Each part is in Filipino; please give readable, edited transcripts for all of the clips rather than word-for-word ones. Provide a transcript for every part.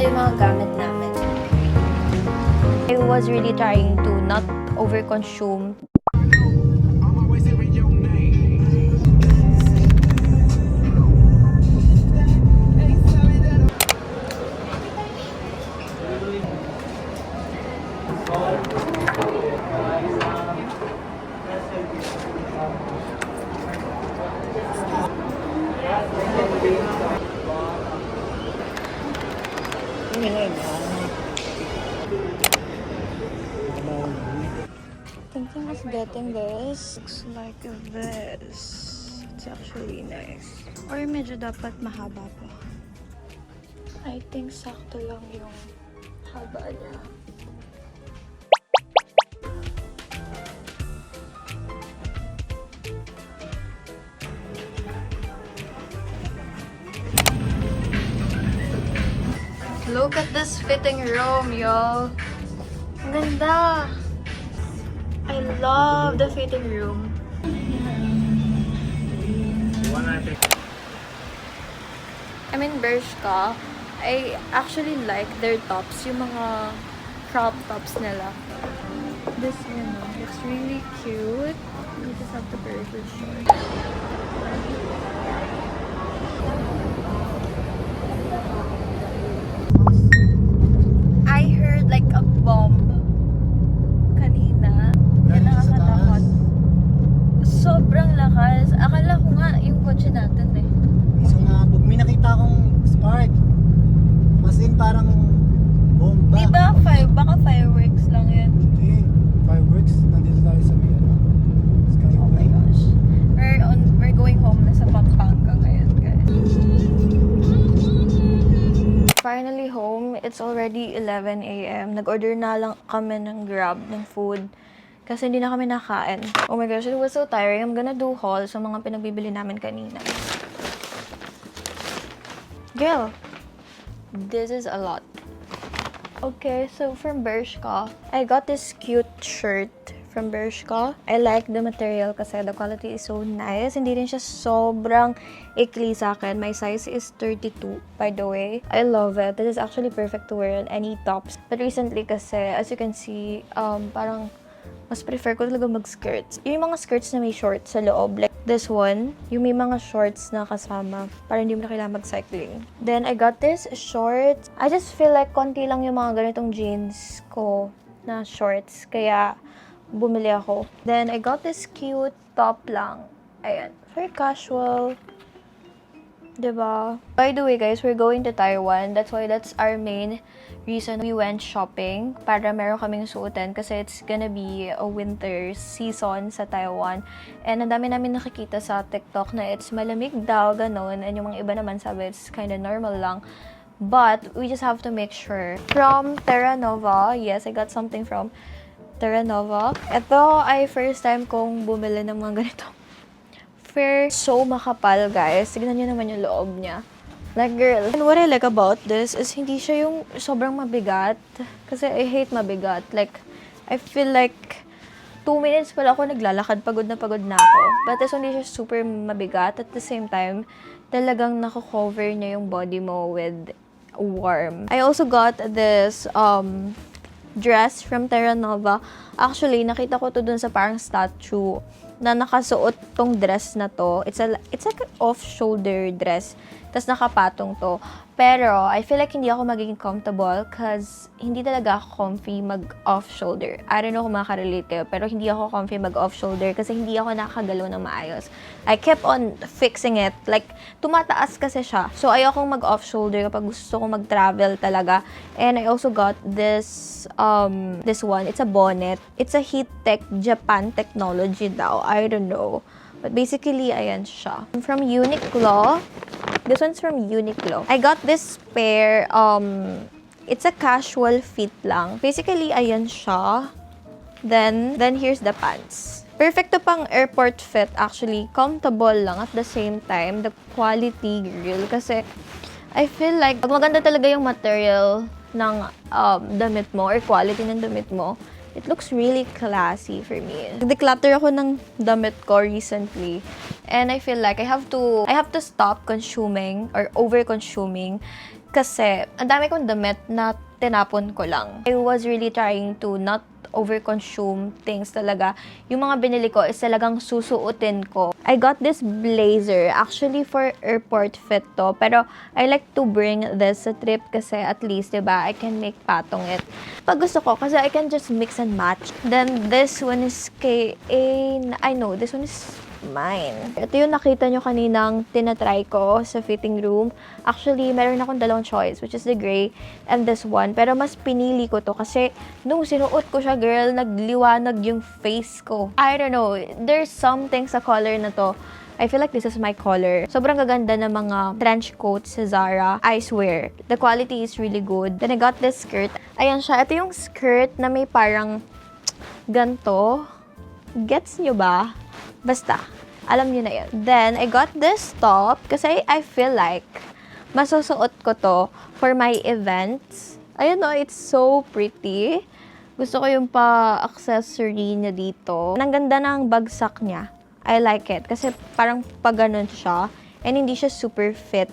yung mga gamit namin. I was really trying to not overconsume. Thinking of getting this. Looks like this. It's actually nice. Or medyo dapat mahaba pa. I think sakto lang yung haba niya. Look at this fitting room, yo. Ang ganda. I love the fitting room. I'm in Bershka. I actually like their tops, yung mga crop tops nila. This one looks really cute. You just have to wear it with shorts. I heard like a bomb kanina. Kaya nakakatakot. Sobrang lakas. Akala ko nga yung kotse natin eh. So nga, pag may nakita akong spark, mas in parang bomba. Di ba? Baka fireworks lang yan. Hindi, fireworks. Nandito tayo sa may sky. Oh my gosh. We're going home na sa Pampanga ngayon, guys. Finally home. It's already 11 a.m. Nag-order na lang kami ng Grab, ng food. Kasi hindi na kami nakain. Oh my gosh, it was so tiring. I'm gonna do haul sa mga pinagbibili namin kanina. Girl, this is a lot. Okay, so from Bershka, I got this cute shirt from Bershka. I like the material kasi the quality is so nice. Hindi rin siya sobrang ikli sa akin. My size is 32, by the way. I love it. This is actually perfect to wear on any tops. But recently kasi, as you can see, parang mas prefer ko talaga mag-skirts. Yung mga skirts na may shorts sa loob, like this one, yung may mga shorts na kasama para hindi mo na kailangan mag-cycling. Then, I got this shorts. I just feel like konti lang yung mga ganitong jeans ko na shorts. Kaya, bumili ako. Then, I got this cute top lang. Ayan. Very casual. Diba? By the way, guys, we're going to Taiwan. That's our main reason we went shopping. Para meron kaming suotin kasi it's gonna be a winter season sa Taiwan. And ang dami namin nakikita sa TikTok na it's malamig daw, ganun. And yung mga iba naman sabi it's kinda normal lang. But, we just have to make sure. From Terra Nova, yes, I got something from Terra Nova. Ito ay first time kong bumili ng mga ganito. Fair, so makapal, guys. Tignan nyo naman yung loob niya. Like, girl. And what I like about this is hindi siya yung sobrang mabigat. Kasi I hate mabigat. Like, I feel like 2 minutes pala ako naglalakad, pagod na ako. But this hindi siya super mabigat. At the same time, talagang nako-cover niya yung body mo with warm. I also got this dress from Terra Nova. Actually, nakita ko to dun sa parang statue na nakasuot tong dress na to. It's like an off-shoulder dress. Tapos nakapatong to. Pero, I feel like hindi ako magiging comfortable because hindi talaga ako comfy mag-off-shoulder. I don't know kung makaka-relate kayo, pero hindi ako comfy mag-off-shoulder kasi hindi ako nakakagalaw ng maayos. I kept on fixing it. Like, tumataas kasi siya. So, ayokong mag-off-shoulder kapag gusto ko mag-travel talaga. And I also got this one. It's a bonnet. It's a Heattech Japan technology daw. I don't know. But basically, ayan siya. From Uniqlo. This one's from Uniqlo. I got this pair. It's a casual fit lang. Basically, ayan siya. Then here's the pants. Perfect to pang airport fit, actually. Comfortable lang at the same time. The quality, girl. Kasi, I feel like, maganda talaga yung material ng damit mo or quality ng damit mo. It looks really classy for me. Declutter ako ng damit ko recently. And I feel like I have to stop consuming or over-consuming Kasi, ang dami kong damit na tinapon ko lang. I was really trying to not overconsume things talaga. Yung mga binili ko is talagang susuotin ko. I got this blazer. Actually, for airport fit to. Pero, I like to bring this sa trip kasi at least, diba, I can make patong it. Pag gusto ko, kasi I can just mix and match. Then, this one is this one is mine. Ito yung nakita nyo kaninang tinatry ko sa fitting room. Actually, meron akong dalawang choice, which is the gray and this one. Pero mas pinili ko to kasi nung sinuot ko siya, girl, nagliwanag yung face ko. I don't know. There's something sa color na to. I feel like this is my color. Sobrang gaganda ng mga trench coats sa Zara. I swear. The quality is really good. Then I got this skirt. Ayan siya. Ito yung skirt na may parang ganto. Gets nyo ba? Basta, alam nyo na yun. Then, I got this top kasi I feel like masusuot ko to for my events. Ayun o, it's so pretty. Gusto ko yung pa-accessory niya dito. Ang ganda ng bagsak niya. I like it kasi parang pag ganun siya and hindi siya super fit.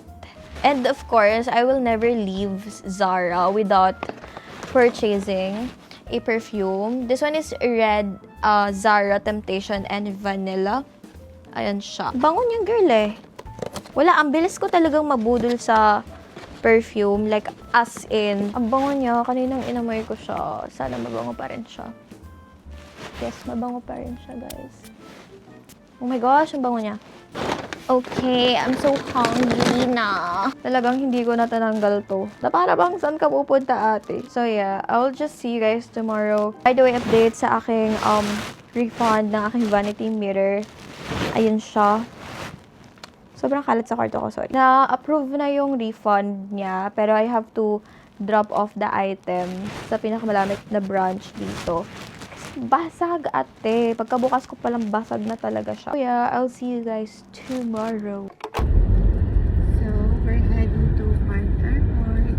And of course, I will never leave Zara without purchasing a perfume. This one is red Zara Temptation and Vanilla. Ayan siya. Bango niya, girl eh. Wala, ang bilis ko talagang mabudol sa perfume. Like, as in, ang bango niya. Kaninang inamoy ko siya. Sana mabango pa rin siya. Yes, mabango pa rin siya, guys. Oh my gosh, ang bango niya. Okay, I'm so hungry na. Talagang hindi ko natatanggal to. Na para bang saan ka pupunta, ate? So yeah, I'll just see you guys tomorrow. By the way, update sa aking refund ng aking vanity mirror. Ayun siya. Sobrang kalat sa kwarto ko, sorry. Na-approve na yung refund niya, pero I have to drop off the item sa pinakamalamit na branch dito. Basag, ate. Pagkabukas ko palang basag na talaga siya. So yeah, I'll see you guys tomorrow. So, we're heading to Park Airport.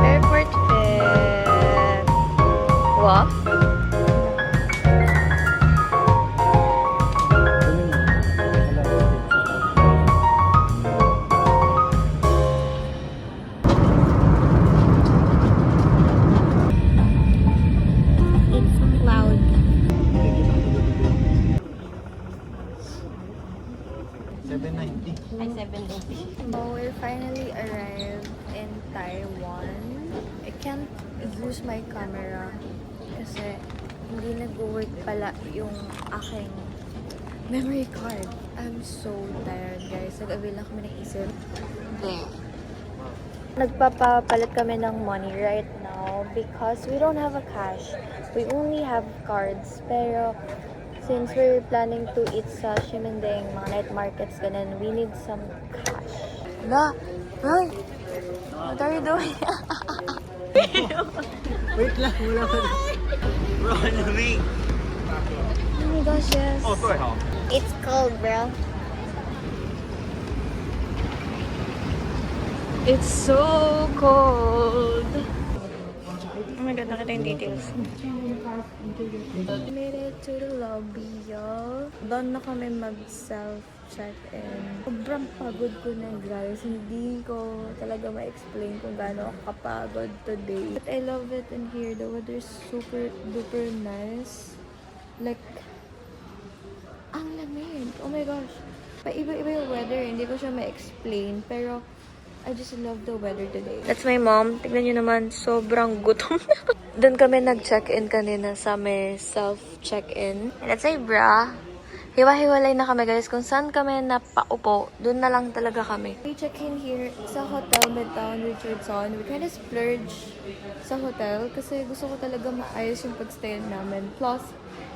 Airport fit. What? It's loud. $7.90. Ay, 780. Oh, we finally arrived in Taiwan. I can't use my camera kasi hindi nag-work pala yung aking memory card. I'm so tired, guys. Nag-avail na kami ng isip. Nagpapapalit kami ng money right now because we don't have a cash. We only have cards. Pero since we're planning to eat sa Ximending, mga night markets, ganun, we need some cash. La! Roy! What are you doing? Wait lang, wala pa. Bro, ano me? Oh my gosh, yes. Oh, sorry. It's cold, bro. It's so cold. Oh my god, nakita yung details. Made it to the lobby, y'all. Doon na kami mag-self-check-in. Sobrang pagod ko na, guys. Hindi ko talaga ma-explain kung gaano ako kapagod today. But I love it in here. The weather is super duper nice. Like, ang lamig. Oh my gosh. Paiba-iba yung weather. Hindi ko siya ma-explain. Pero, I just love the weather today. That's my mom. Tignan nyo naman, sobrang gutom na. Doon kami nag-check-in kanina sa may self-check-in. And that's my bra. Hiwa-hiwalay na kami, guys. Kung saan kami napaupo, doon na lang talaga kami. We check-in here sa Hotel Midtown Richardson. We kind of splurge sa hotel kasi gusto ko talaga maayos yung pagstay namin. Plus,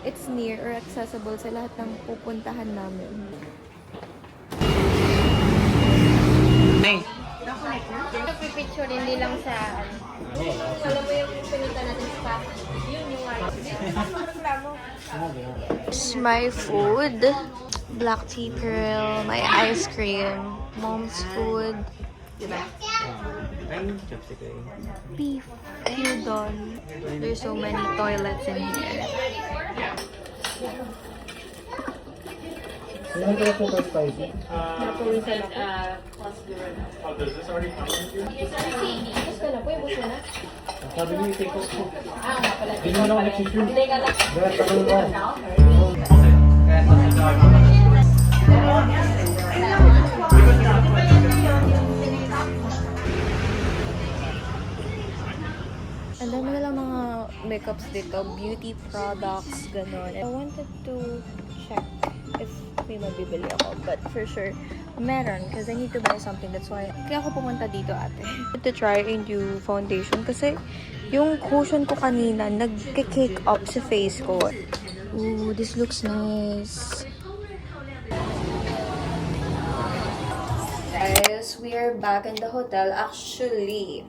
it's near or accessible sa lahat ng pupuntahan namin. Hey! Picture hindi lang sa alam mo yung pinunta natin sa yun yung It's my food. Black tea pearl, my ice cream, mom's food, beef udon. There's so many toilets in here. Hindi ko super spicy. Napawisan ako. Oh, does this already come with you? Tapos ka na po, ibos mo na. Sabi niyo, take off po. Ah, nga pala. Hindi mo na ako nag-tissue. Hindi ka lang. Dahil tagal ba? Ang dami na lang mga makeups dito, beauty products, ganun. I wanted to check if may mabibili ako, but for sure, meron, because I need to buy something. That's why, kaya ako pumunta dito, ate. To try a new foundation, kasi yung cushion ko kanina, nag-cake up sa face ko. Ooh, this looks nice. Guys, we are back in the hotel. Actually,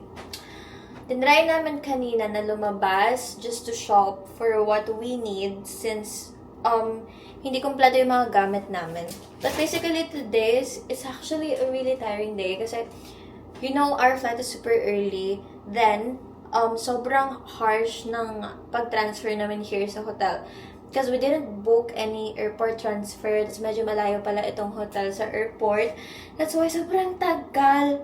tinry namin kanina na lumabas just to shop for what we need since hindi kumpleto yung mga gamit namin. But basically today is actually a really tiring day kasi you know our flight is super early. Then sobrang harsh ng pag-transfer namin here sa hotel. Because we didn't book any airport transfer. Tapos medyo malayo pala itong hotel sa airport. That's why sobrang tagal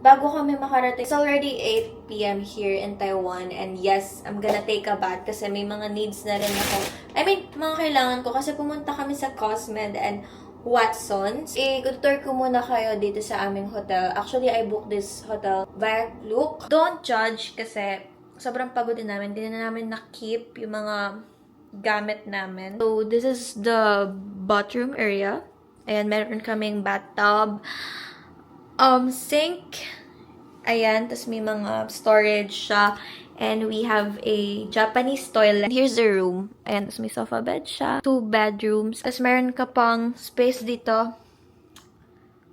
bago kami makarating. It's already 8 p.m. here in Taiwan. And yes, I'm gonna take a bath kasi may mga needs na rin ako. I mean, mga kailangan ko kasi pumunta kami sa Cosmed and Watsons. I-tour ko muna kayo dito sa aming hotel. Actually, I booked this hotel via Klook. Don't judge kasi sobrang pagod din namin. Hindi na namin na-keep yung mga gamit namin. So, this is the bathroom area. Ayan, meron kaming bathtub, sink. Ayan, tas may mga storage siya. And we have a Japanese toilet. Here's the room. Ayan, tas may sofa bed siya. 2 bedrooms. Tas meron ka pang space dito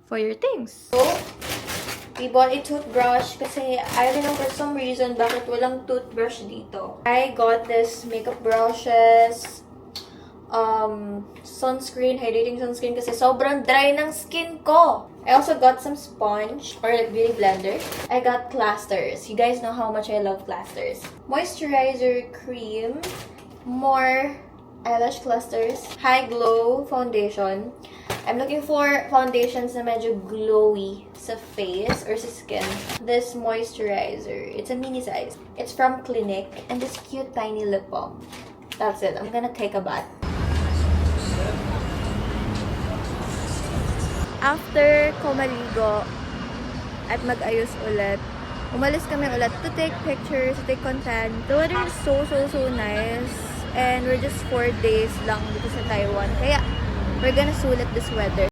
for your things. So, we bought a toothbrush kasi I don't know for some reason bakit walang toothbrush dito. I got this makeup brushes, sunscreen, hydrating sunscreen kasi sobrang dry ng skin ko. I also got some sponge or like beauty blender. I got plasters. You guys know how much I love plasters. Moisturizer cream, more eyelash clusters, high glow foundation. I'm looking for foundations na medyo glowy sa face or sa skin. This moisturizer, it's a mini size. It's from Clinique and this cute tiny lip balm. That's it. I'm gonna take a bath. After ko maligo at mag-ayos ulit, umalis kami ulit to take pictures, to take content. The weather is so nice. And we're just 4 days lang dito sa Taiwan. Kaya, we're gonna sulit this weather.